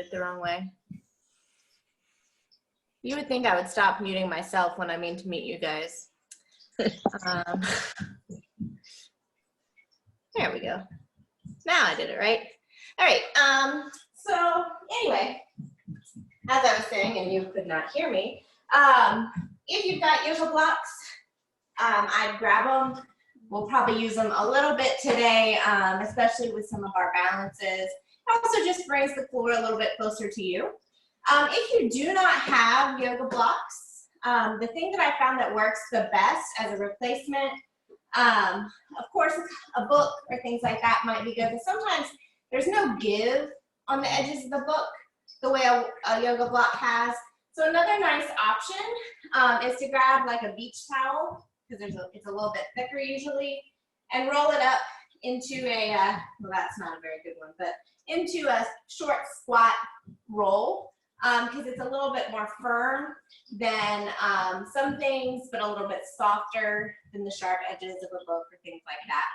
it the wrong way. You would think I would stop muting myself when I mean to mute you guys. There we go. Now I did it right. All right. So anyway, as I was saying, and you could not hear me, if you've got yoga blocks, I'd grab them. We'll probably use them a little bit today, especially with some of our balances. It also just brings the floor a little bit closer to you. If you do not have yoga blocks, the thing that I found that works the best as a replacement, of course, a book or things like that might be good, but sometimes there's no give on the edges of the book the way a yoga block has. So another nice option is to grab like a beach towel, because it's a little bit thicker usually, and roll it up into a, well, that's not a very good one, but into a short squat roll, because it's a little bit more firm than some things, but a little bit softer than the sharp edges of a book or things like that.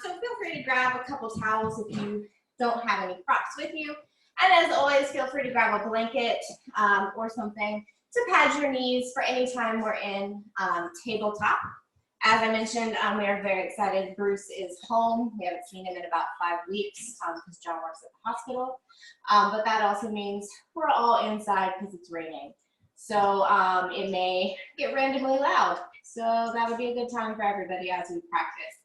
So feel free to grab a couple towels if you don't have any props with you. And as always, feel free to grab a blanket or something to pad your knees for any time we're in tabletop. As I mentioned, we are very excited. Bruce is home. We haven't seen him in about 5 weeks because John works at the hospital. But that also means we're all inside because it's raining. So it may get randomly loud. So that would be a good time for everybody as we practice.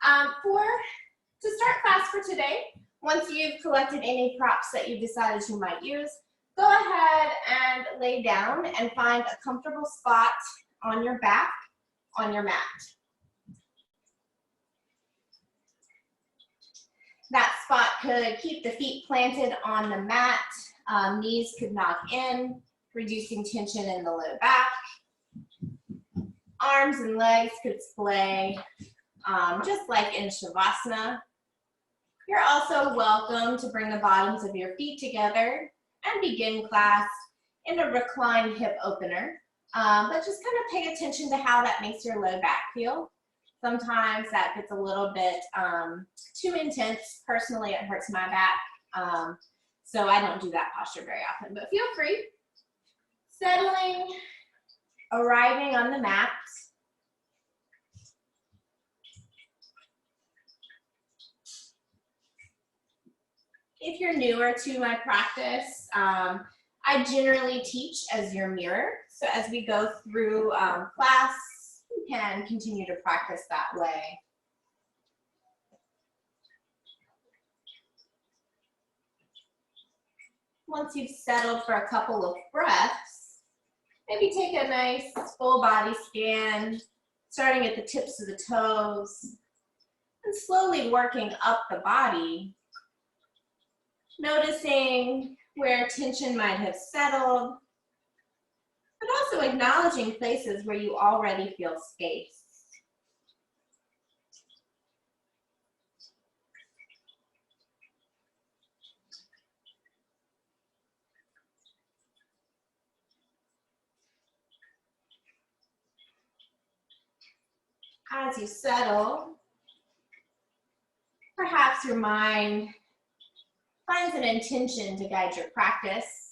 To start class for today, once you've collected any props that you decided you might use, go ahead and lay down and find a comfortable spot on your back on your mat. That spot could keep the feet planted on the mat. Knees could knock in, reducing tension in the low back. Arms and legs could splay, just like in Shavasana. You're also welcome to bring the bottoms of your feet together and begin class in a reclined hip opener. But just kind of pay attention to how that makes your low back feel. Sometimes that gets a little bit too intense. Personally, it hurts my back. So I don't do that posture very often, but feel free. Settling, arriving on the mat. If you're newer to my practice, I generally teach as your mirror. So as we go through class, you can continue to practice that way. Once you've settled for a couple of breaths, maybe take a nice full body scan, starting at the tips of the toes, and slowly working up the body. Noticing where tension might have settled, but also acknowledging places where you already feel space. As you settle, perhaps your mind finds an intention to guide your practice.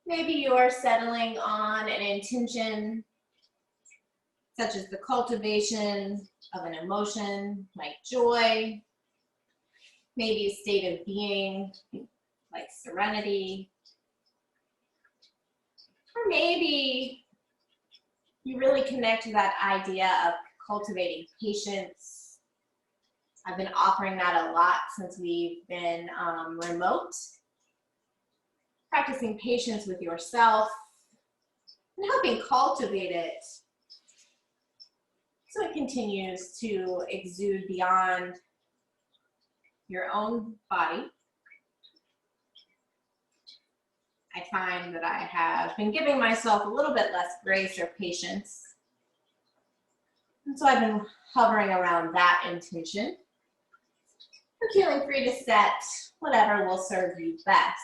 Maybe you're settling on an intention such as the cultivation of an emotion like joy, maybe a state of being like serenity, or maybe you really connect to that idea of cultivating patience. I've been offering that a lot since we've been remote. Practicing patience with yourself and helping cultivate it so it continues to exude beyond your own body. I find that I have been giving myself a little bit less grace or patience. And so I've been hovering around that intention. You're feeling free to set whatever will serve you best.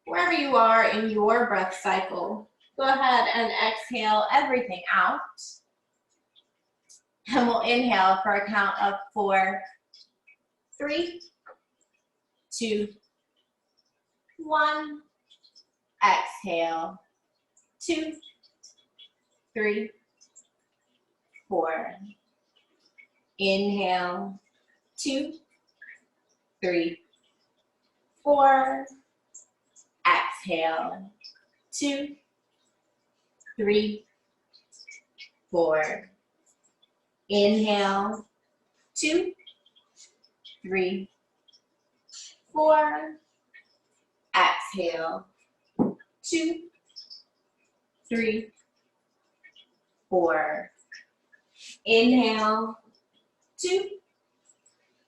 Wherever you are in your breath cycle, go ahead and exhale everything out. And we'll inhale for a count of 4, 3, 2, 1. Exhale, 2, 3, 4. Inhale, 2, 3, 4. Exhale, 2, 3, 4. Inhale, 2, 3, 4. Exhale, 2, 3, 4. Inhale, 2,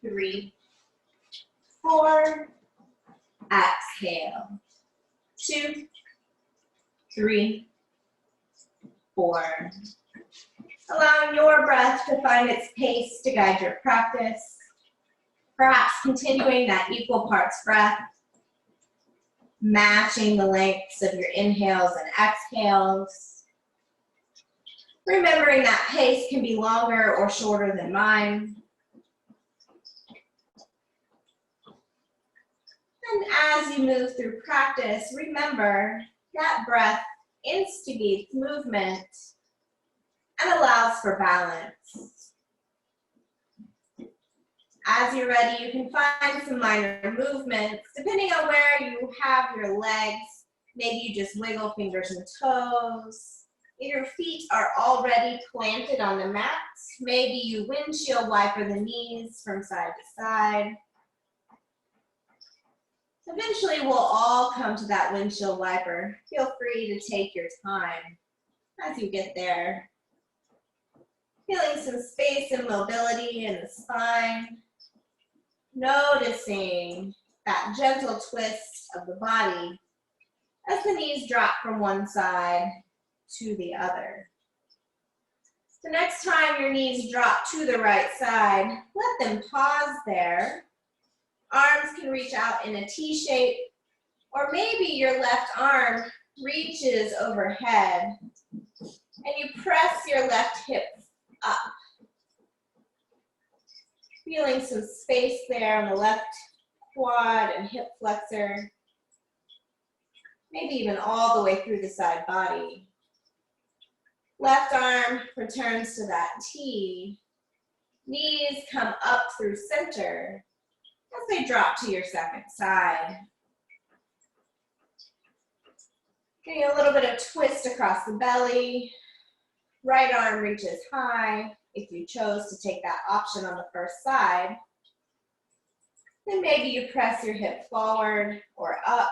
3, 4. Exhale, 2, 3, 4. Allowing your breath to find its pace to guide your practice. Perhaps continuing that equal parts breath, matching the lengths of your inhales and exhales. Remembering that pace can be longer or shorter than mine. And as you move through practice, remember that breath instigates movement and allows for balance. As you're ready, you can find some minor movements. Depending on where you have your legs, maybe you just wiggle fingers and toes. If your feet are already planted on the mat, maybe you windshield wiper the knees from side to side. Eventually, we'll all come to that windshield wiper. Feel free to take your time as you get there. Feeling some space and mobility in the spine. Noticing that gentle twist of the body as the knees drop from one side to the other. The next time your knees drop to the right side, let them pause there. Arms can reach out in a T shape, or maybe your left arm reaches overhead and you press your left hip up. Feeling some space there on the left quad and hip flexor. Maybe even all the way through the side body. Left arm returns to that T. Knees come up through center as they drop to your second side. Getting a little bit of twist across the belly. Right arm reaches high if you chose to take that option on the first side. Then maybe you press your hip forward or up.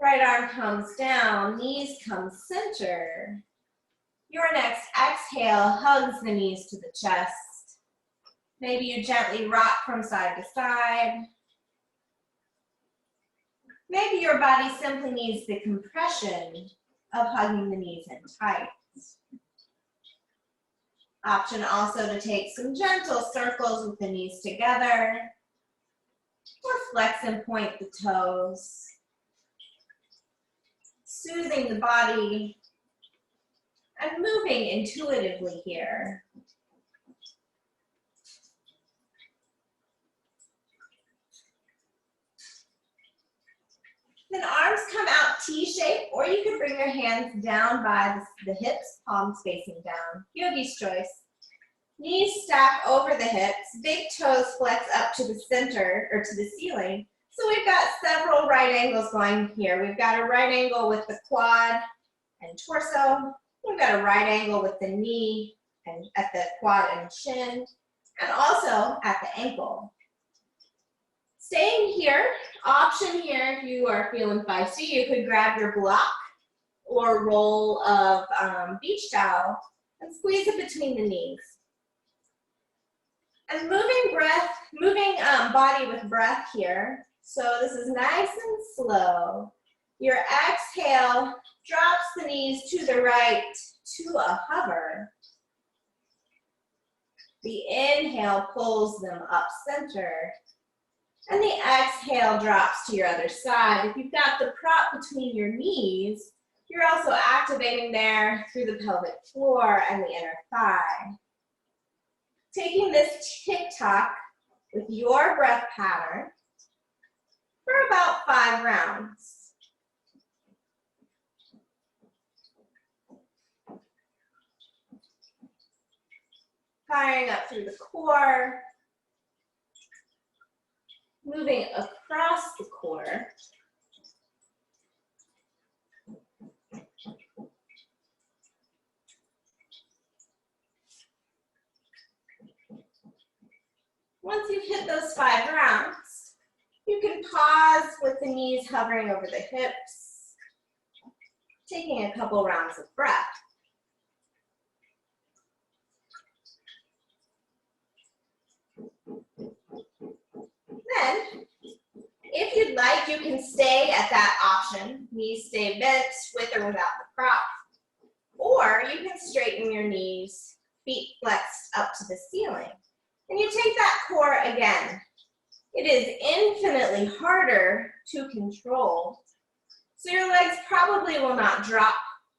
Right arm comes down, knees come center. Your next exhale hugs the knees to the chest. Maybe you gently rock from side to side. Maybe your body simply needs the compression of hugging the knees in tight. Option also to take some gentle circles with the knees together, or flex and point the toes. Soothing the body and moving intuitively here. Then arms come out T-shape, or you can bring your hands down by the hips, palms facing down. Yogi's choice. Knees stack over the hips, big toes flex up to the center or to the ceiling. So we've got several right angles going here. We've got a right angle with the quad and torso. We've got a right angle with the knee and at the quad and shin, and also at the ankle. Staying here, option here if you are feeling feisty, you could grab your block or roll of beach towel and squeeze it between the knees. And moving body with breath here. So this is nice and slow. Your exhale drops the knees to the right to a hover. The inhale pulls them up center. And the exhale drops to your other side. If you've got the prop between your knees, you're also activating there through the pelvic floor and the inner thigh. Taking this tick-tock with your breath pattern for about 5 rounds. Firing up through the core, moving across the core. Once you've hit those 5 rounds, you can pause with the knees hovering over the hips, taking a couple rounds of breath. Then, if you'd like, you can stay at that option. Knees stay bent with or without the prop. Or you can straighten your knees, feet flexed up to the ceiling. And you take that core again. It is infinitely harder to control. So your legs probably will not drop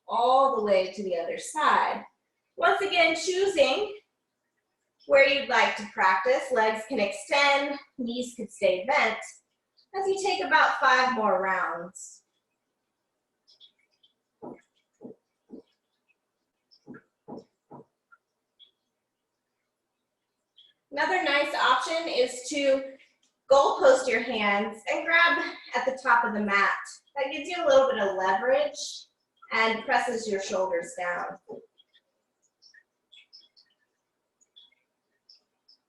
all the way to the other side. Once again, choosing where you'd like to practice. Legs can extend, knees could stay bent as you take about 5 more rounds. Another nice option is to goal post your hands and grab at the top of the mat. That gives you a little bit of leverage and presses your shoulders down.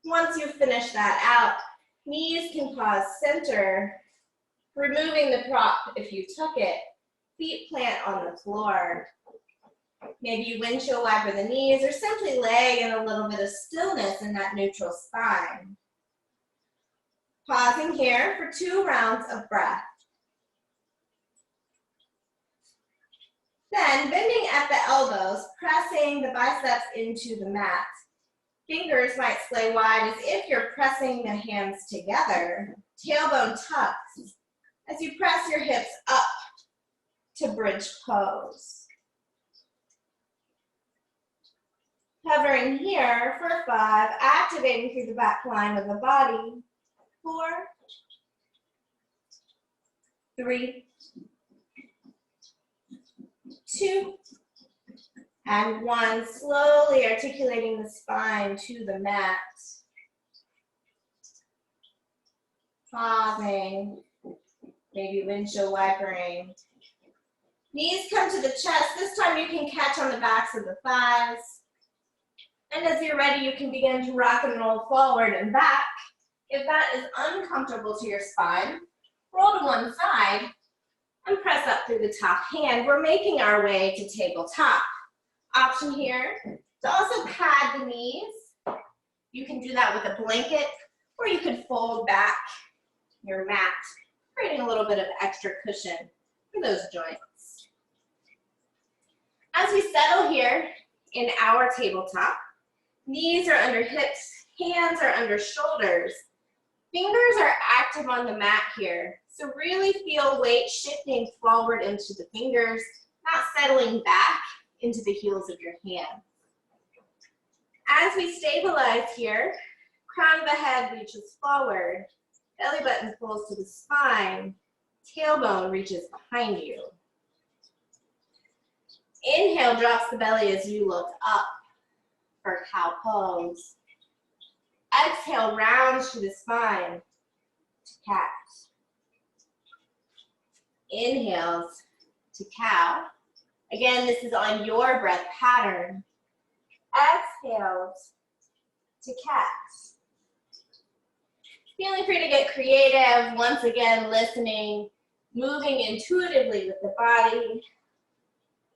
Once you finish that out, knees can pause center, removing the prop if you took it, feet plant on the floor. Maybe you windshield wiper the knees or simply lay in a little bit of stillness in that neutral spine. Pausing here for 2 rounds of breath. Then bending at the elbows, pressing the biceps into the mat. Fingers might splay wide as if you're pressing the hands together. Tailbone tucks as you press your hips up to bridge pose. Hovering here for 5, activating through the back line of the body. 4, 3, 2, and 1. Slowly articulating the spine to the mat. Pausing, maybe windshield wipering. Knees come to the chest. This time you can catch on the backs of the thighs. And as you're ready, you can begin to rock and roll forward and back. If that is uncomfortable to your spine, roll to one side and press up through the top hand. We're making our way to tabletop. Option here to also pad the knees. You can do that with a blanket, or you could fold back your mat, creating a little bit of extra cushion for those joints. As we settle here in our tabletop, knees are under hips, hands are under shoulders. Fingers are active on the mat here. So really feel weight shifting forward into the fingers, not settling back into the heels of your hands. As we stabilize here, crown of the head reaches forward, belly button pulls to the spine, tailbone reaches behind you. Inhale, drops the belly as you look up for cow pose. Exhale, rounds through the spine to cat. Inhales to cow. Again, this is on your breath pattern. Exhales to cat. Feeling free to get creative. Once again, listening, moving intuitively with the body.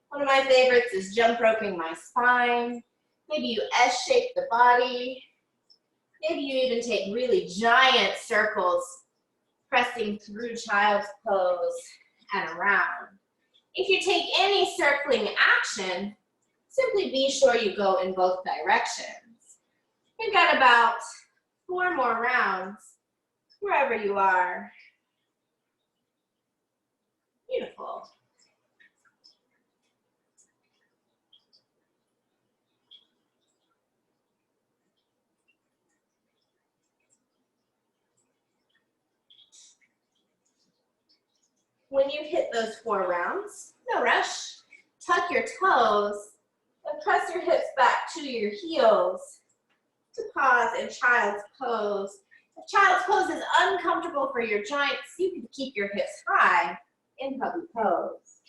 One of my favorites is jump roping my spine. Maybe you S-shape the body. Maybe you even take really giant circles, pressing through child's pose and around. If you take any circling action, simply be sure you go in both directions. We've got about 4 more rounds. wherever you are. Beautiful. When you hit those 4 rounds, no rush. Tuck your toes and press your hips back to your heels to pause in child's pose. If child's pose is uncomfortable for your joints, you can keep your hips high in puppy pose.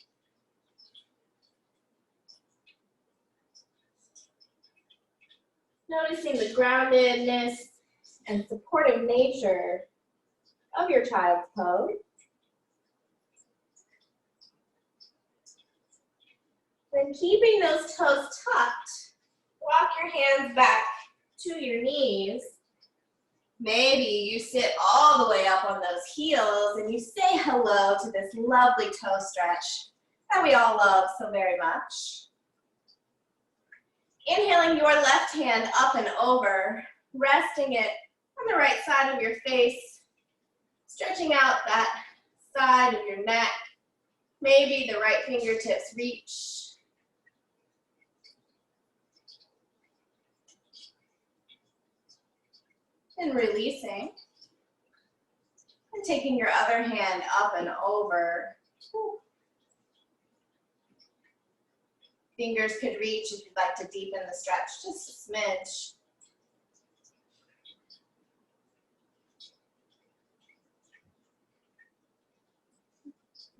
Noticing the groundedness and supportive nature of your child's pose. Then keeping those toes tucked, walk your hands back to your knees. Maybe you sit all the way up on those heels and you say hello to this lovely toe stretch that we all love so very much. Inhaling your left hand up and over, resting it on the right side of your face, stretching out that side of your neck. Maybe the right fingertips reach. And releasing. And taking your other hand up and over. Fingers could reach if you'd like to deepen the stretch just a smidge.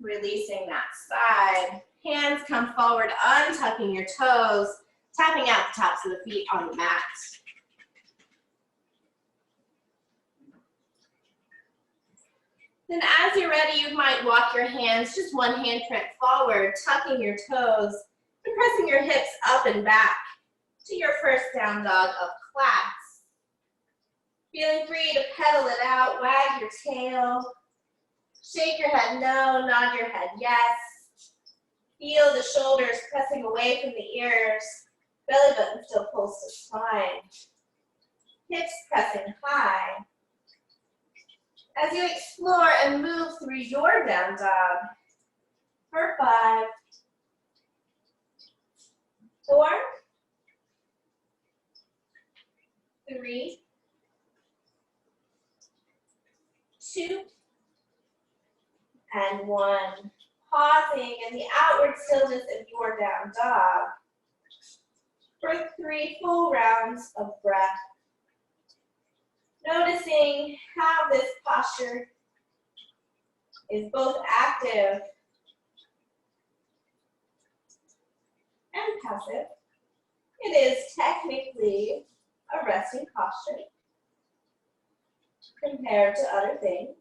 Releasing that side. Hands come forward, untucking your toes, tapping out the tops of the feet on the mat. Then as you're ready, you might walk your hands, just one handprint forward, tucking your toes, and pressing your hips up and back to your first down dog of class. Feeling free to pedal it out, wag your tail, shake your head no, nod your head yes. Feel the shoulders pressing away from the ears, belly button still pulls to spine. Hips pressing high. As you explore and move through your down dog for 5, 4, 3, 2, and 1. Pausing in the outward stillness of your down dog for 3 full rounds of breath. Noticing how this posture is both active and passive. It is technically a resting posture compared to other things.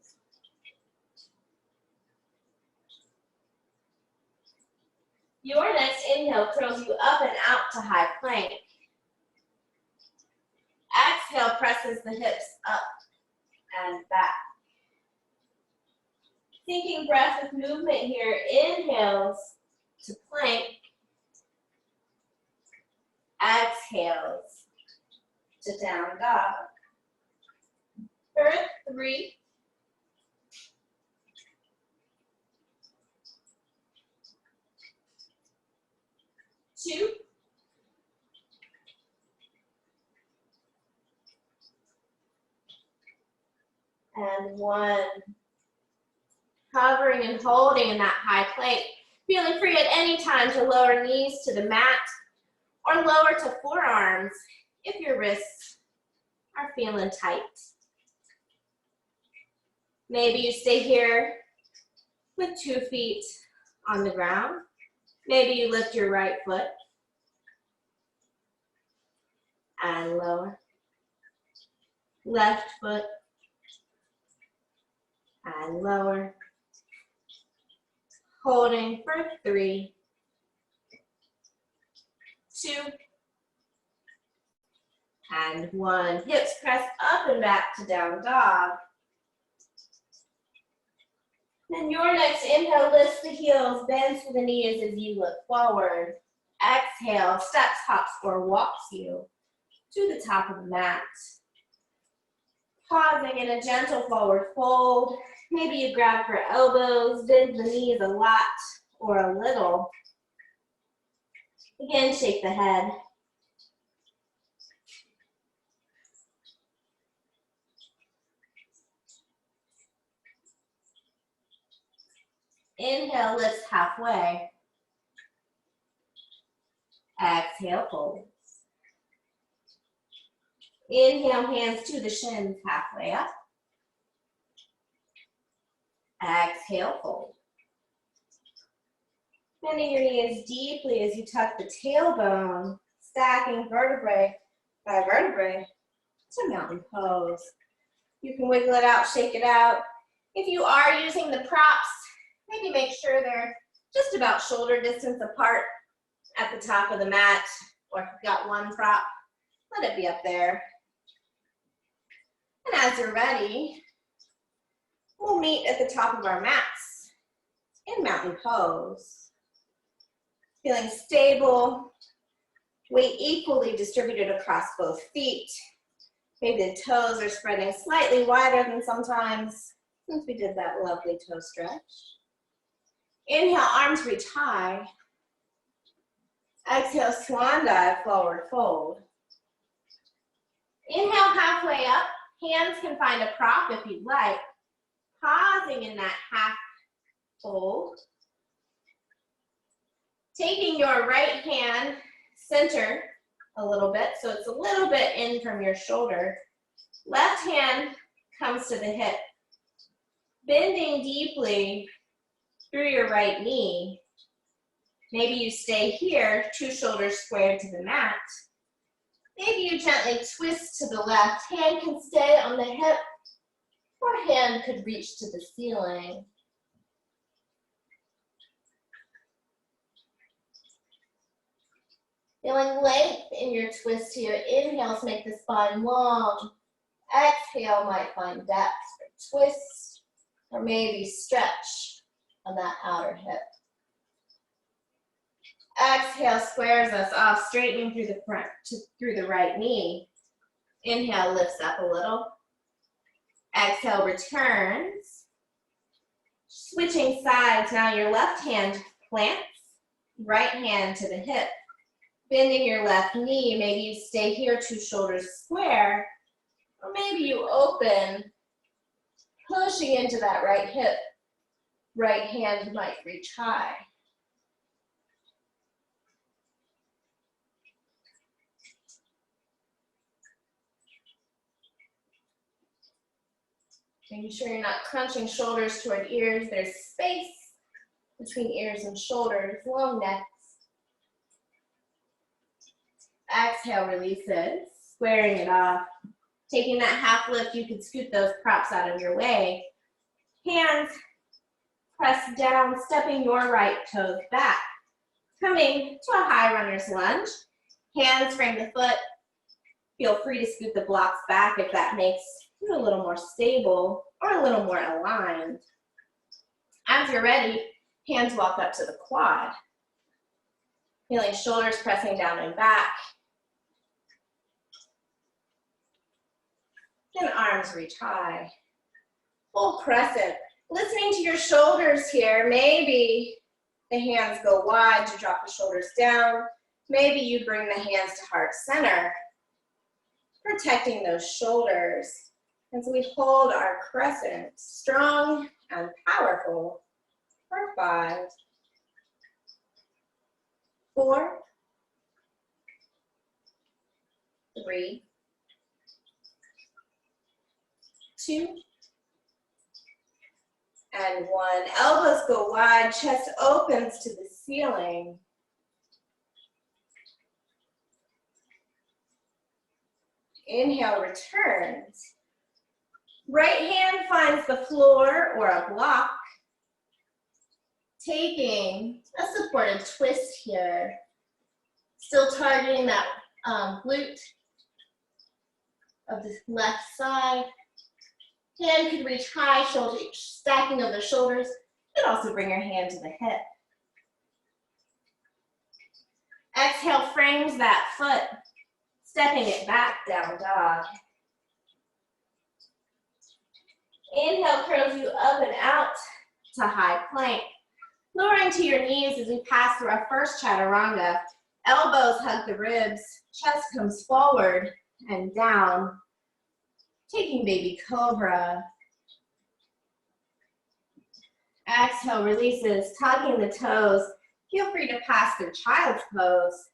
Your next inhale curls you up and out to high plank. Exhale presses the hips up and back. Syncing breath with movement here. Inhales to plank. Exhales to down dog. For 3, 2, and 1. Hovering and holding in that high plank. Feeling free at any time to lower knees to the mat or lower to forearms if your wrists are feeling tight. Maybe you stay here with 2 feet on the ground. Maybe you lift your right foot and lower. Left foot and lower. Holding for 3, 2, and 1. Hips press up and back to down dog. Then your next inhale lifts the heels, bends to the knees as you look forward. Exhale, steps, hops, or walks you to the top of the mat. Pausing in a gentle forward fold. Maybe you grab for elbows, bend the knees a lot or a little. Again, shake the head. Inhale, lifts halfway. Exhale, fold. Inhale, hands to the shins, halfway up. Exhale, fold. Bending your knees deeply as you tuck the tailbone, stacking vertebrae by vertebrae to mountain pose. You can wiggle it out, shake it out. If you are using the props, maybe make sure they're just about shoulder distance apart at the top of the mat, or if you've got one prop, let it be up there. And as you're ready, we'll meet at the top of our mats in mountain pose. Feeling stable, weight equally distributed across both feet. Maybe the toes are spreading slightly wider than sometimes, since we did that lovely toe stretch. Inhale, arms reach high. Exhale, swan dive, forward fold. Inhale, halfway up. Hands can find a prop if you'd like. Pausing in that half fold. Taking your right hand center a little bit, so it's a little bit in from your shoulder. Left hand comes to the hip. Bending deeply through your right knee. Maybe you stay here, two shoulders squared to the mat. Maybe you gently twist to the left. Hand can stay on the hip, or hand could reach to the ceiling. Feeling length in your twist here. Inhales make the spine long. Exhale might find depth for twist, or maybe stretch on that outer hip. Exhale squares us off, straightening through the front, through the right knee. Inhale lifts up a little. Exhale returns. Switching sides, now your left hand plants, right hand to the hip. Bending your left knee, maybe you stay here, two shoulders square, or maybe you open, pushing into that right hip. Right hand might reach high. Making sure you're not crunching shoulders toward ears. There's space between ears and shoulders, long necks. Exhale, releases, squaring it off. Taking that half lift, you can scoot those props out of your way. Hands press down, stepping your right toes back. Coming to a high runner's lunge. Hands frame the foot. Feel free to scoot the blocks back if that makes you a little more stable or a little more aligned. As you're ready, hands walk up to the quad. Feeling shoulders pressing down and back. And arms reach high. Full crescent. Listening to your shoulders here. Maybe the hands go wide to drop the shoulders down. Maybe you bring the hands to heart center, protecting those shoulders as we hold our crescent strong and powerful for 5, 4, 3, 2, and 1. Elbows go wide, chest opens to the ceiling. Inhale, returns. Right hand finds the floor or a block. Taking a supported twist here. Still targeting that glute of the left side. Hand can reach high, shoulder stacking of the shoulders. You can also bring your hand to the hip. Exhale frames that foot, stepping it back, down dog. Inhale curls you up and out to high plank. Lowering to your knees as we pass through our first chaturanga. Elbows hug the ribs, chest comes forward and down. Taking baby cobra. Exhale, releases, tugging the toes. Feel free to pass through child's pose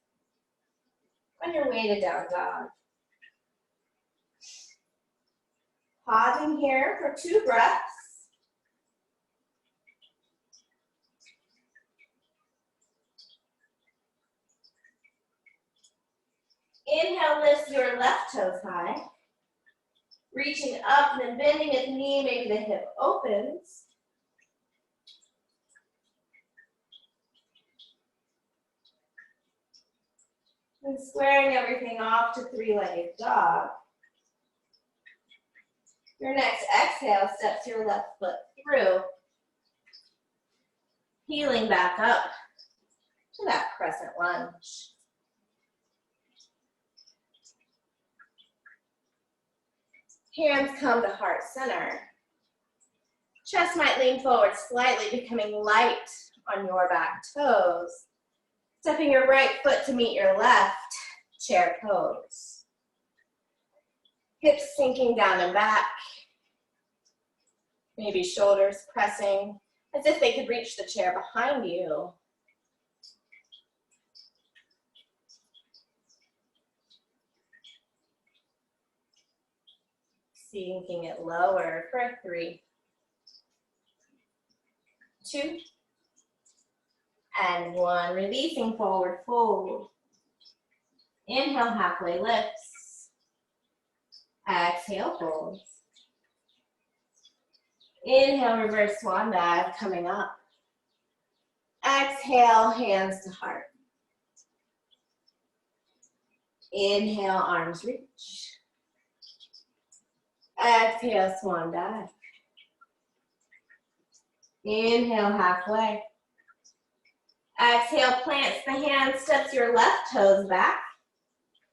on your way to down dog. Pausing here for 2 breaths. Inhale, lift your left toes high. Reaching up and then bending at the knee, maybe the hip opens. And squaring everything off to 3-legged dog. Your next exhale steps your left foot through. Heeling back up to that crescent lunge. Hands come to heart center. Chest might lean forward slightly, becoming light on your back toes. Stepping your right foot to meet your left, chair pose. Hips sinking down and back. Maybe shoulders pressing as if they could reach the chair behind you. Sinking it lower for 3, 2, and 1. Releasing forward fold. Inhale, halfway lifts. Exhale, folds. Inhale, reverse swan dive, coming up. Exhale, hands to heart. Inhale, arms reach. Exhale, swan dive. Inhale, halfway. Exhale, plants the hands, steps your left toes back.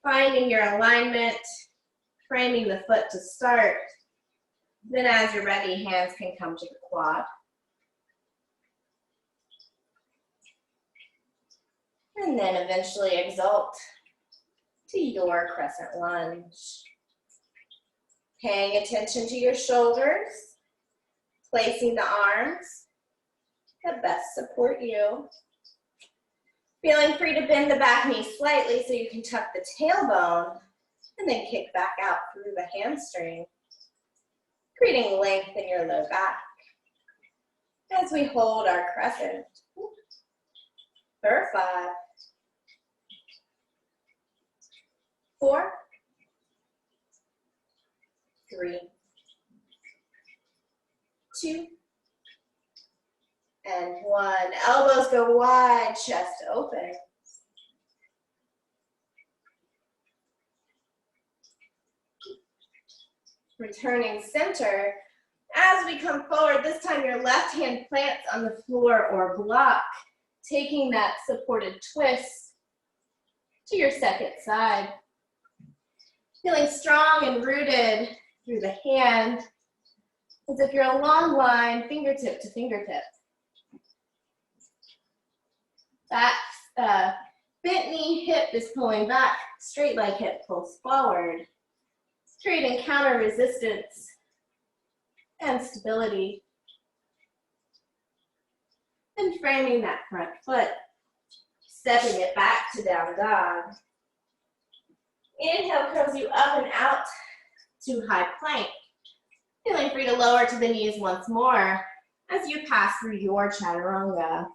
Finding your alignment, framing the foot to start. Then as you're ready, hands can come to the quad. And then eventually exalt to your crescent lunge. Paying attention to your shoulders, placing the arms that best support you. Feeling free to bend the back knee slightly so you can tuck the tailbone and then kick back out through the hamstring, creating length in your low back as we hold our crescent for 5, 4, 3, 2, and 1. Elbows go wide, chest open. Returning center. As we come forward, this time your left hand plants on the floor or block, taking that supported twist to your second side. Feeling strong and rooted through the hand, as if you're a long line, fingertip to fingertip. That bent knee hip is pulling back, straight leg hip pulls forward, creating counter resistance and stability. And framing that front foot, stepping it back to down dog. Inhale curls you up and out to high plank. Feeling free to lower to the knees once more as you pass through your chaturanga.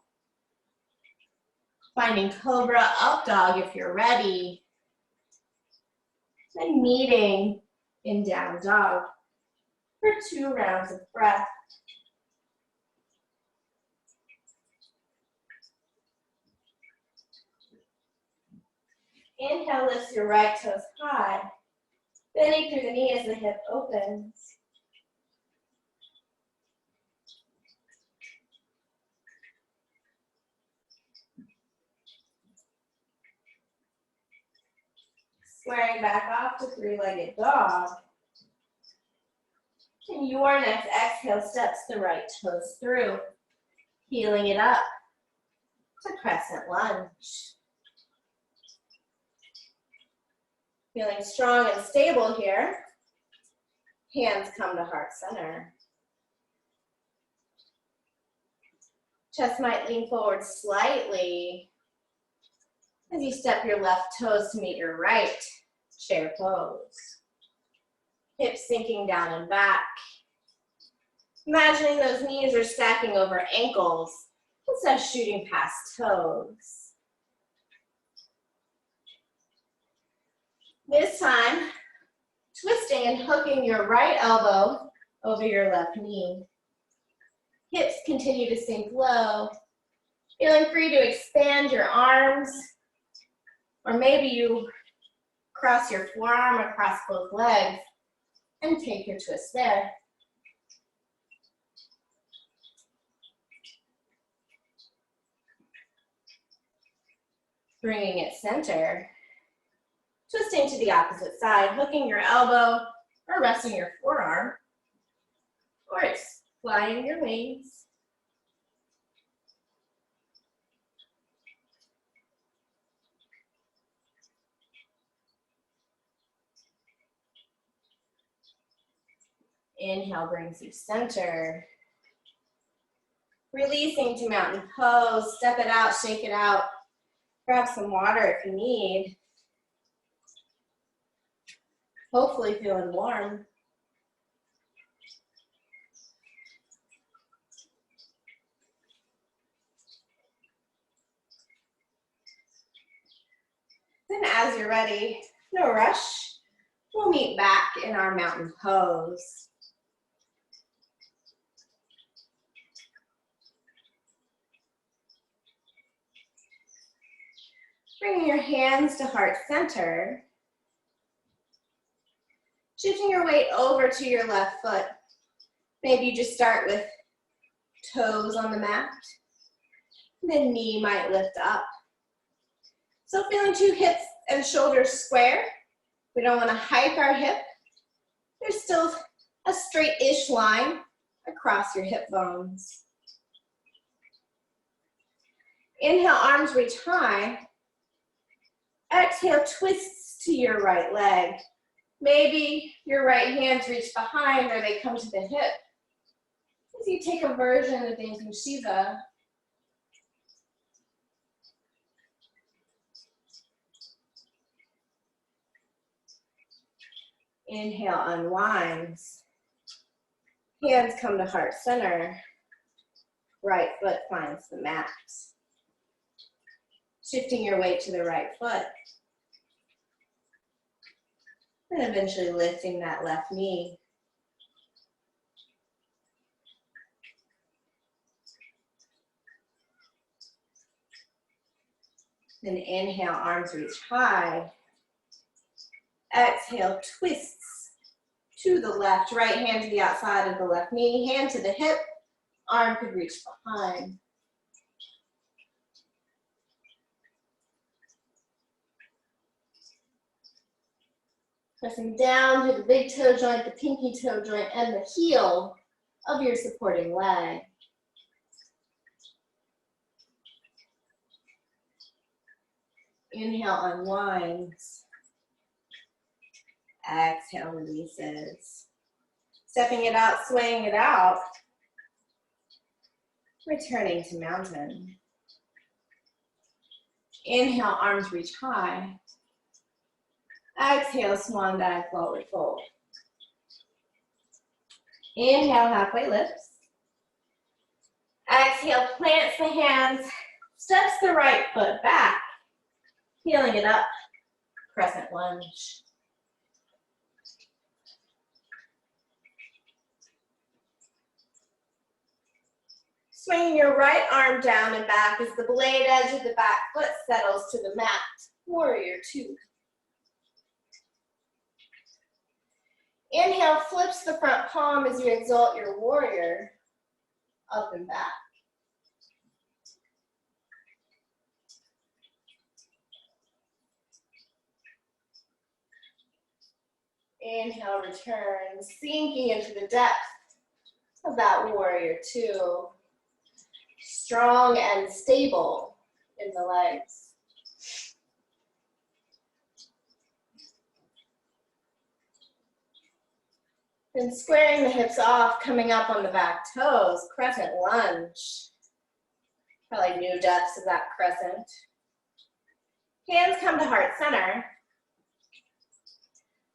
Finding cobra up dog if you're ready. And meeting in down dog for 2 rounds of breath. Inhale, lift your right toes high, bending through the knee as the hip opens. Squaring back off to 3-legged dog. And your next exhale steps the right toes through, heeling it up to crescent lunge. Feeling strong and stable here. Hands come to heart center. Chest might lean forward slightly as you step your left toes to meet your right, chair pose. Hips sinking down and back. Imagining those knees are stacking over ankles instead of shooting past toes. This time, twisting and hooking your right elbow over your left knee. Hips continue to sink low. Feeling free to expand your arms, or maybe you cross your forearm across both legs and take your twist there. Bringing it center. Twisting to the opposite side, hooking your elbow or resting your forearm, or it's flying your wings. Inhale brings you center. Releasing to mountain pose, step it out, shake it out. Grab some water if you need. Hopefully feeling warm. Then as you're ready, no rush, we'll meet back in our mountain pose. Bringing your hands to heart center. Shifting your weight over to your left foot. Maybe you just start with toes on the mat. The knee might lift up. So feeling two hips and shoulders square. We don't want to hike our hip. There's still a straight-ish line across your hip bones. Inhale, arms reach high. Exhale, twists to your right leg. Maybe your right hands reach behind or they come to the hip. As you take a version of Dancing Shiva. Inhale, unwinds. Hands come to heart center. Right foot finds the mat. Shifting your weight to the right foot. And eventually lifting that left knee. Then inhale, arms reach high. Exhale, twists to the left. Right hand to the outside of the left knee. Hand to the hip. Arm could reach behind. Pressing down to the big toe joint, the pinky toe joint, and the heel of your supporting leg. Inhale, unwinds. Exhale, releases. Stepping it out, swaying it out. Returning to mountain. Inhale, arms reach high. Exhale, swan dive, forward fold. Inhale, halfway lifts. Exhale, plants the hands, steps the right foot back. Heeling it up, crescent lunge. Swinging your right arm down and back as the blade edge of the back foot settles to the mat. Warrior two. Inhale, flips the front palm as you exalt your warrior, up and back. Inhale, return, sinking into the depth of that warrior two. Strong and stable in the legs. Then squaring the hips off, coming up on the back toes, crescent lunge. Probably new depths of that crescent. Hands come to heart center.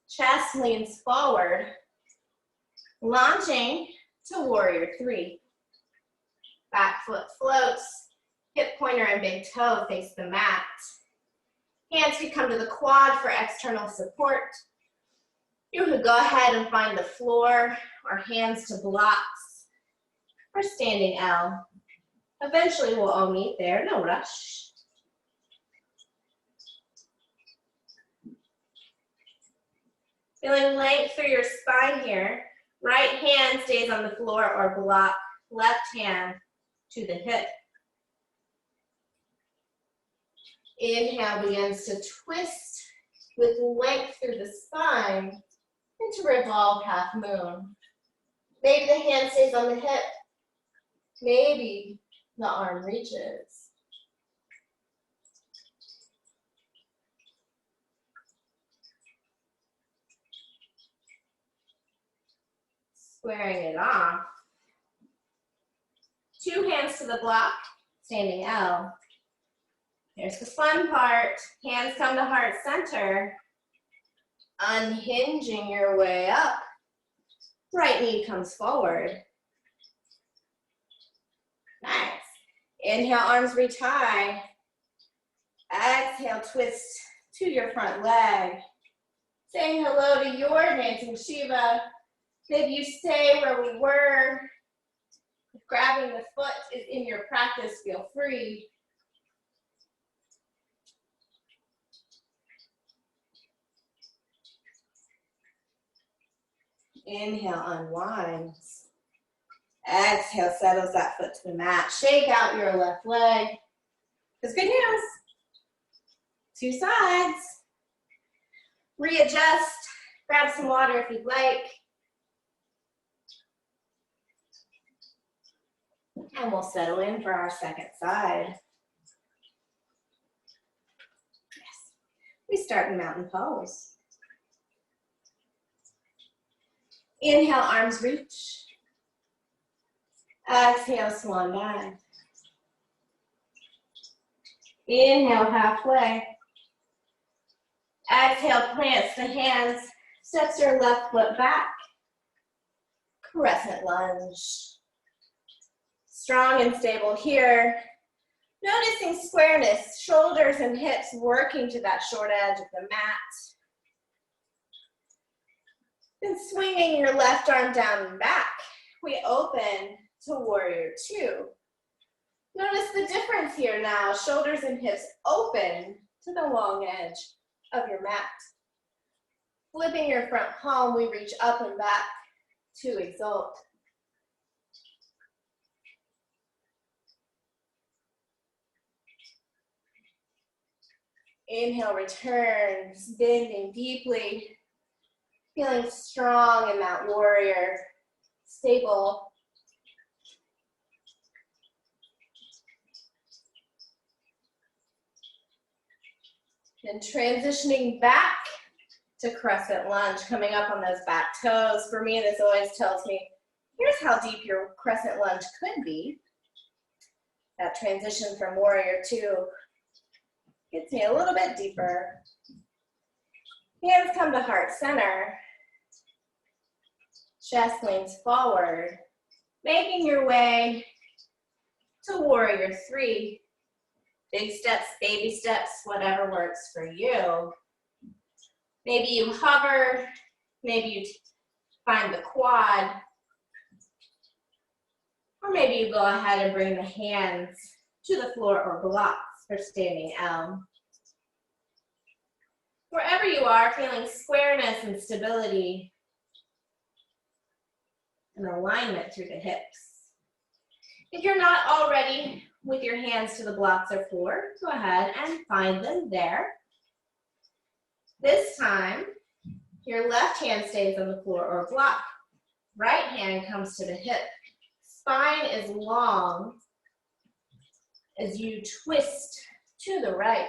Chest leans forward, launching to warrior three. Back foot floats, hip pointer and big toe face the mat. Hands can come to the quad for external support. You could go ahead and find the floor or hands to blocks or standing L. Eventually we'll all meet there, no rush. Feeling length through your spine here. Right hand stays on the floor or block, left hand to the hip. Inhale begins to twist with length through the spine into revolve half moon. Maybe the hand stays on the hip. Maybe the arm reaches. Squaring it off. Two hands to the block, standing L. Here's the fun part. Hands come to heart center. Unhinging your way up. Right knee comes forward. Nice. Inhale, arms reach high. Exhale, twist to your front leg. Saying hello to your dancing Shiva. Maybe you stay where we were. If grabbing the foot is in your practice, feel free. Inhale, unwinds. Exhale, settles that foot to the mat. Shake out your left leg. That's good news. Two sides. Readjust. Grab some water if you'd like. And we'll settle in for our second side. Yes. We start in mountain pose. Inhale, arms reach. Exhale, swan dive. Inhale, halfway. Exhale, plants the hands, steps your left foot back. Crescent lunge. Strong and stable here. Noticing squareness, shoulders and hips working to that short edge of the mat. Then swinging your left arm down and back, we open to warrior two. Notice the difference here now, shoulders and hips open to the long edge of your mat. Flipping your front palm, we reach up and back to exalt. Inhale, returns, bending deeply. Feeling strong in that warrior, stable. Then transitioning back to crescent lunge, coming up on those back toes. For me, this always tells me, here's how deep your crescent lunge could be. That transition from warrior two gets me a little bit deeper. Hands come to heart center. Chest leans forward. Making your way to warrior three. Big steps, baby steps, whatever works for you. Maybe you hover. Maybe you find the quad. Or maybe you go ahead and bring the hands to the floor or blocks for standing L. Wherever you are, feeling squareness and stability and alignment through the hips. If you're not already with your hands to the blocks or floor, go ahead and find them there. This time, Your left hand stays on the floor or block. Right hand comes to the hip. Spine is long as you twist to the right.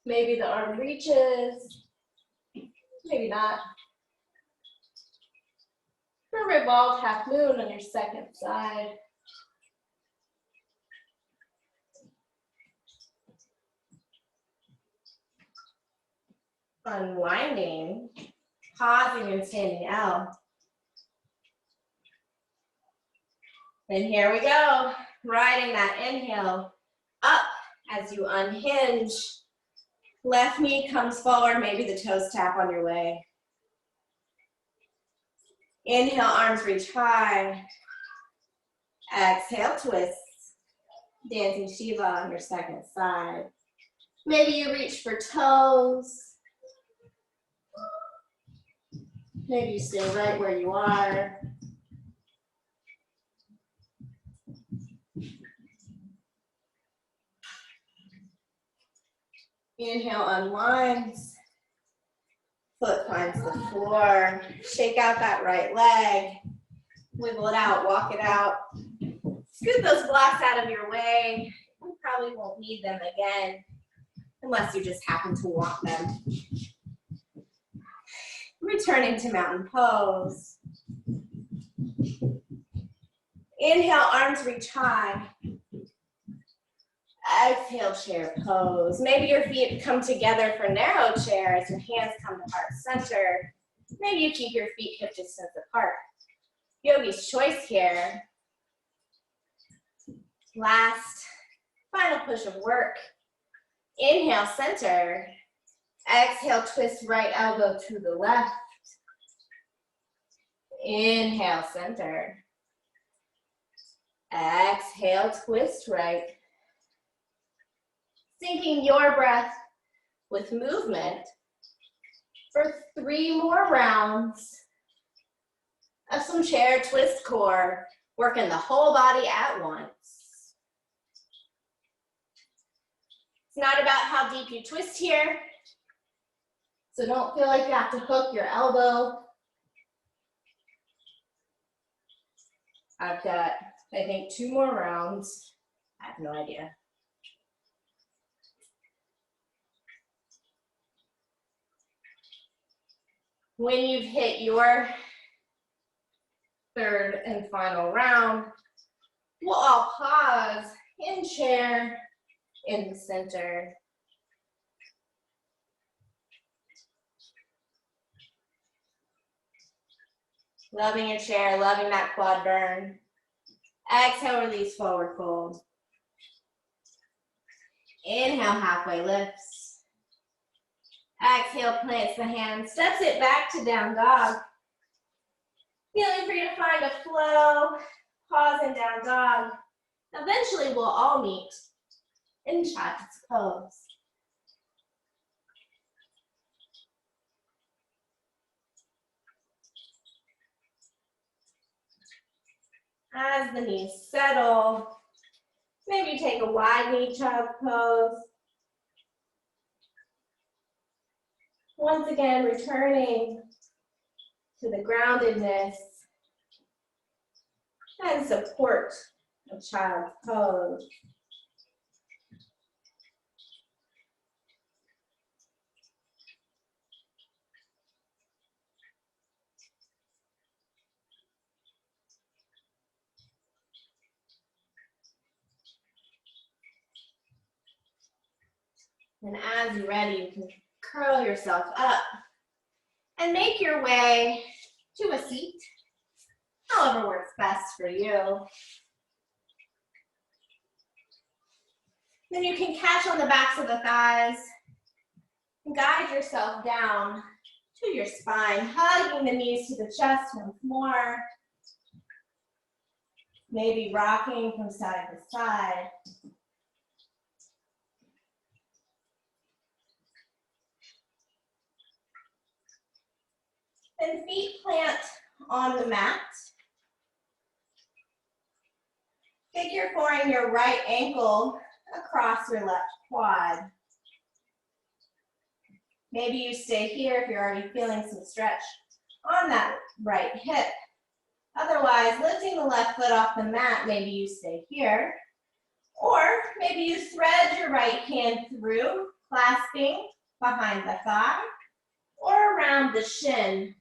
Maybe the arm reaches, maybe not. Or revolved half moon on your second side. Unwinding, pausing and standing L. And here we go, riding that inhale up as you unhinge. Left knee comes forward, maybe the toes tap on your way. Inhale, arms reach high. Exhale, twists. Dancing Shiva on your second side. Maybe you reach for toes. Maybe you stay right where you are. Inhale, unwinds. Foot finds the floor. Shake out that right leg. Wiggle it out, walk it out. Scoot those blocks out of your way. You probably won't need them again, unless you just happen to want them. Returning to mountain pose. Inhale, arms reach high. Exhale, chair pose. Maybe your feet come together for narrow chair as your hands come to heart center. Maybe you keep your feet hip distance apart. Yogi's choice here. Last, final push of work. Inhale, center. Exhale, twist right elbow to the left. Inhale, center. Exhale, twist right. Syncing your breath with movement for 3 more rounds of some chair twist core, working the whole body at once. It's not about how deep you twist here, so don't feel like you have to hook your elbow. I've got, I think, 2 more rounds. I have no idea. When you've hit your 3rd and final round, we'll all pause in chair in the center. Loving your chair, loving that quad burn. Exhale, release, forward fold. Inhale, halfway lifts. Exhale, plants the hands, steps it back to down dog. Feeling free to find a flow, pause in down dog. Eventually, we'll all meet in child's pose. As the knees settle, maybe take a wide knee child's pose. Once again, returning to the groundedness and support of child's pose. And as you're ready, you can curl yourself up and make your way to a seat, however works best for you. Then you can catch on the backs of the thighs and guide yourself down to your spine, hugging the knees to the chest once more. Maybe rocking from side to side. Then feet plant on the mat. Figure foring your right ankle across your left quad. Maybe you stay here if you're already feeling some stretch on that right hip. Otherwise, lifting the left foot off the mat, maybe you stay here. Or maybe you thread your right hand through, clasping behind the thigh or around the shin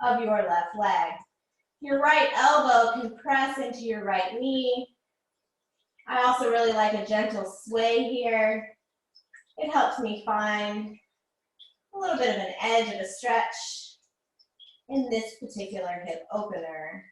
of your left leg. Your right elbow can press into your right knee. I also really like a gentle sway here. It helps me find a little bit of an edge of a stretch in this particular hip opener.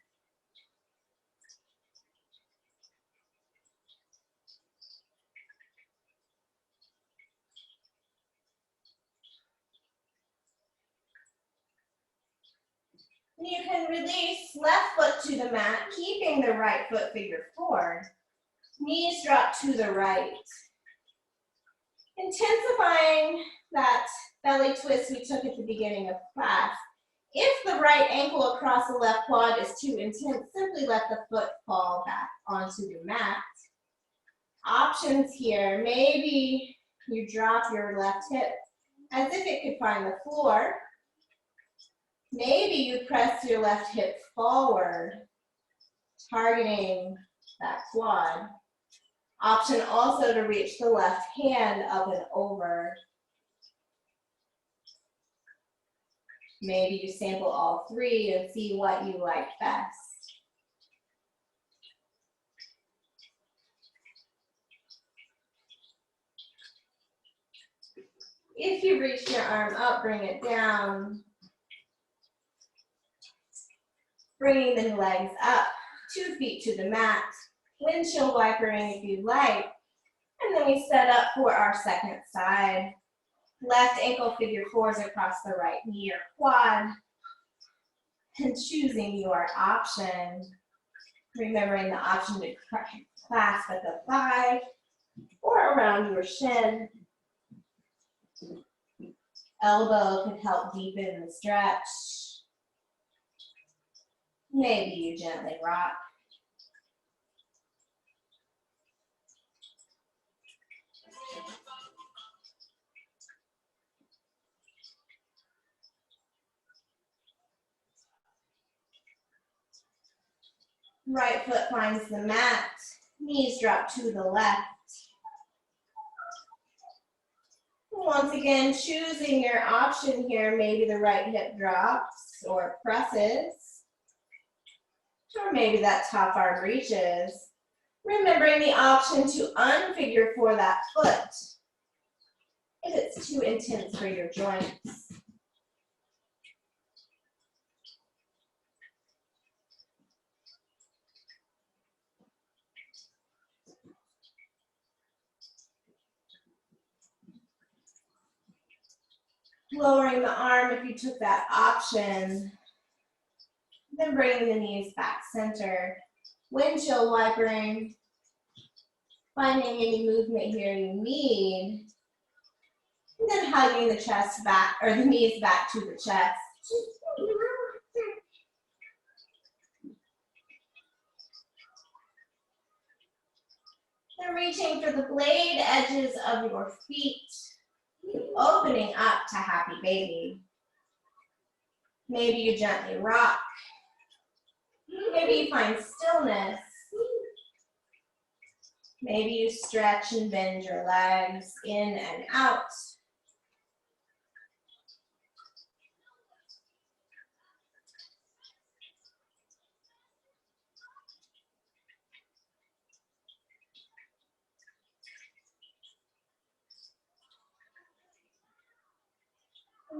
You can release left foot to the mat, keeping the right foot figure four. Knees drop to the right. Intensifying that belly twist we took at the beginning of class. If the right ankle across the left quad is too intense, simply let the foot fall back onto the mat. Options here, maybe you drop your left hip as if it could find the floor. Maybe you press your left hip forward, targeting that quad. Option also to reach the left hand up and over. Maybe you sample all three and see what you like best. If you reach your arm up, bring it down. Bringing the legs up, 2 feet to the mat. Windshield wipering if you'd like. And then we set up for our second side. Left ankle figure fours across the right knee or quad. And choosing your option. Remembering the option to clasp at the thigh or around your shin. Elbow can help deepen the stretch. Maybe you gently rock. Right foot finds the mat. Knees drop to the left. Once again, choosing your option here. Maybe the right hip drops or presses. Or maybe that top arm reaches. Remembering the option to unfigure for that foot if it's too intense for your joints. Lowering the arm if you took that option. Then bringing the knees back center. Windshield wipering. Finding any movement here you need. And then hugging the chest back, or the knees back to the chest. Then reaching for the blade edges of your feet. Opening up to happy baby. Maybe you gently rock. Maybe you find stillness. Maybe you stretch and bend your legs in and out.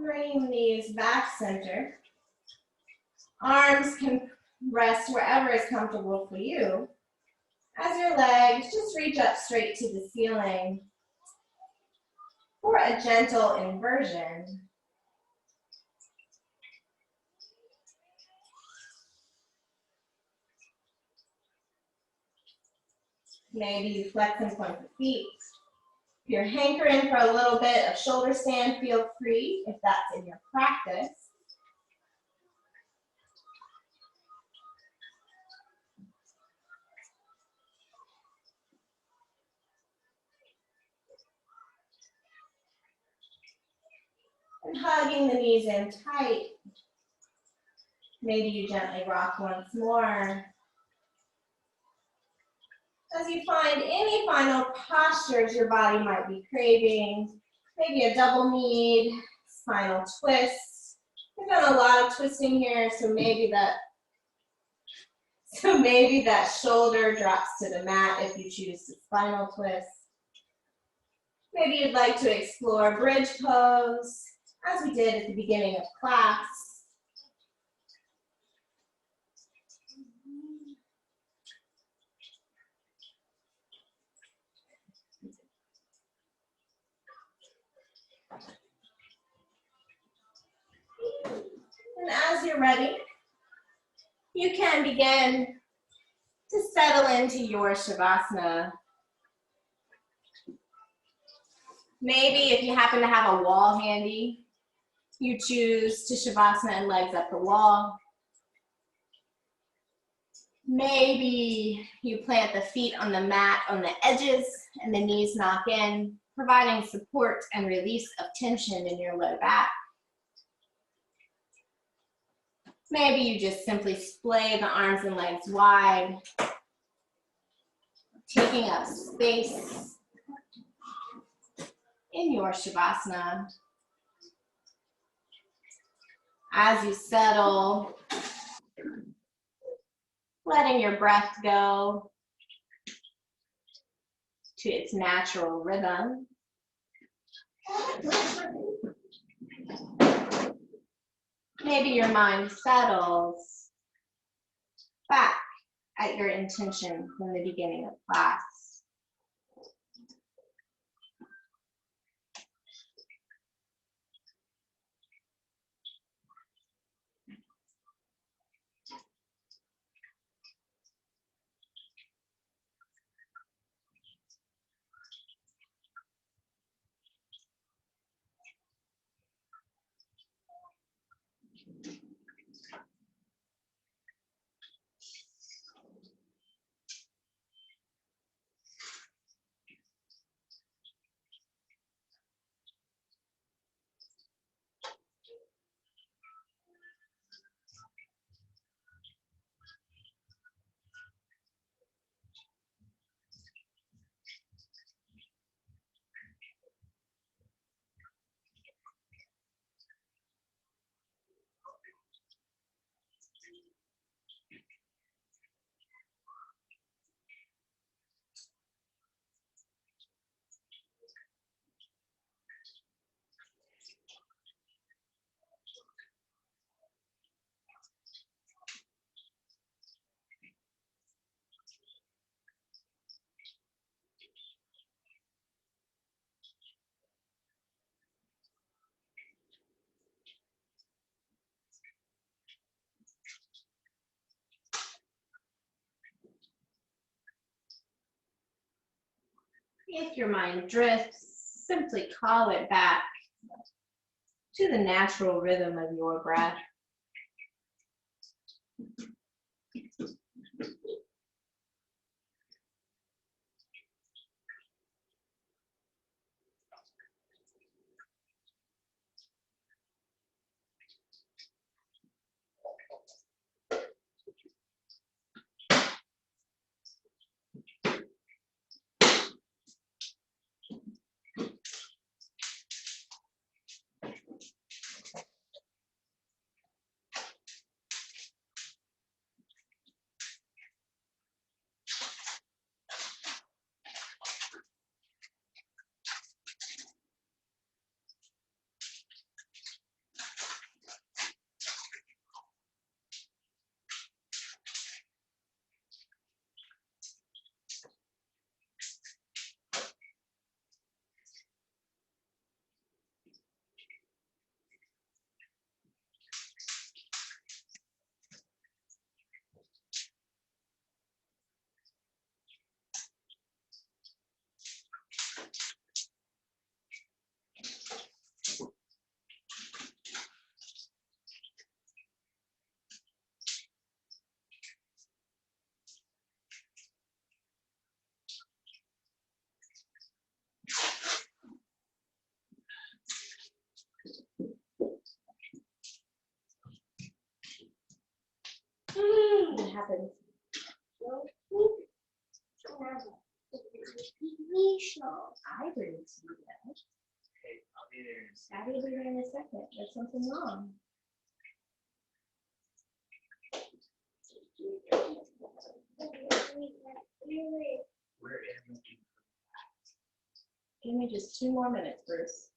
Bring knees back center. Arms can rest wherever is comfortable for you. As your legs just reach up straight to the ceiling for a gentle inversion. Maybe you flex and point the feet. If you're hankering for a little bit of shoulder stand, feel free if that's in your practice. And hugging the knees in tight. Maybe you gently rock once more. As you find any final postures your body might be craving, maybe a double kneed, spinal twist. We've done a lot of twisting here, so maybe that shoulder drops to the mat if you choose to spinal twist. Maybe you'd like to explore bridge pose, as we did at the beginning of class. And as you're ready, you can begin to settle into your Shavasana. Maybe if you happen to have a wall handy, you choose to Shavasana and legs up the wall. Maybe you plant the feet on the mat on the edges and the knees knock in, providing support and release of tension in your low back. Maybe you just simply splay the arms and legs wide, taking up space in your Shavasana. As you settle, letting your breath go to its natural rhythm. Maybe your mind settles back at your intention from the beginning of class. If your mind drifts, simply call it back to the natural rhythm of your breath. happens. I didn't see that. Okay, I'll be there. I'll be there in a second. There's something wrong. Where am I looking for? Give me just 2 more minutes, Bruce.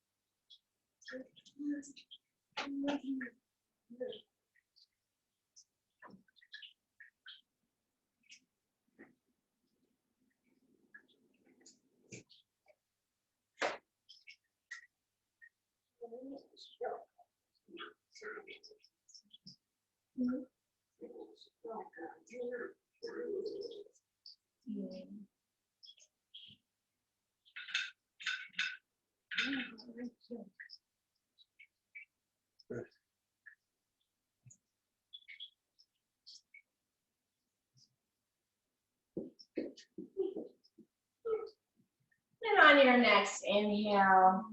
And on your next inhale,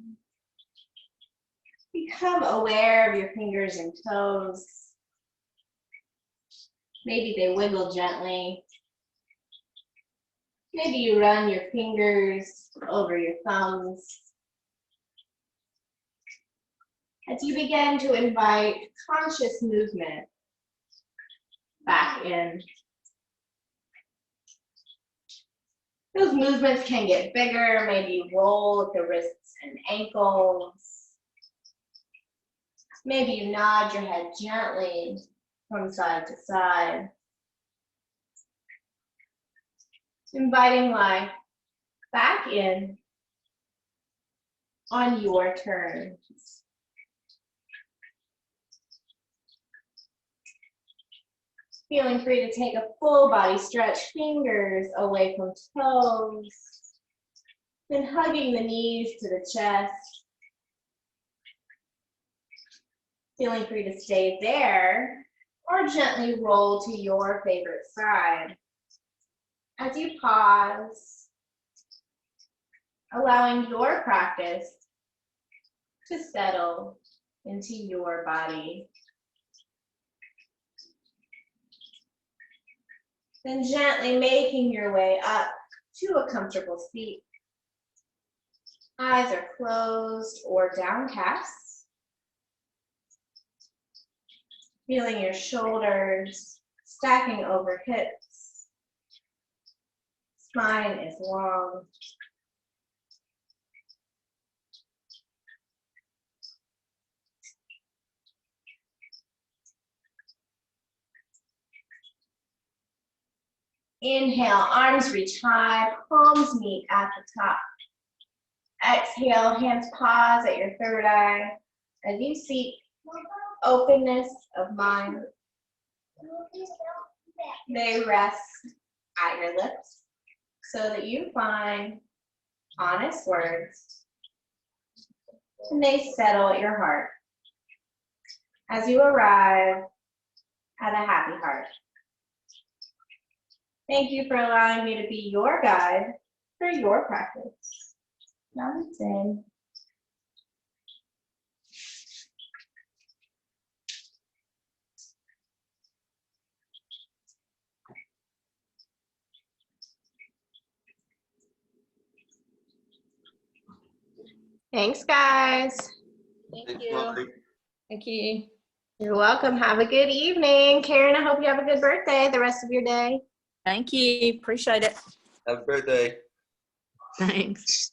become aware of your fingers and toes. Maybe they wiggle gently. Maybe you run your fingers over your thumbs. As you begin to invite conscious movement back in. Those movements can get bigger. Maybe you roll with the wrists and ankles. Maybe you nod your head gently from side to side. Inviting life back in on your terms. Feeling free to take a full body stretch, fingers away from toes. Then hugging the knees to the chest. Feeling free to stay there or gently roll to your favorite side. As you pause, allowing your practice to settle into your body. Then gently making your way up to a comfortable seat. Eyes are closed or downcast. Feeling your shoulders stacking over hips. Spine is long. Inhale, arms reach high, palms meet at the top. Exhale, hands pause at your third eye as you seek openness of mind. They rest at your lips so that you find honest words and they settle at your heart as you arrive at a happy heart. Thank you for allowing me to be your guide for your practice. Namaste. Thanks, guys. Thank you. Thank you. You're welcome. Have a good evening. Karen, I hope you have a good birthday the rest of your day. Thank you. Appreciate it. Happy birthday. Thanks.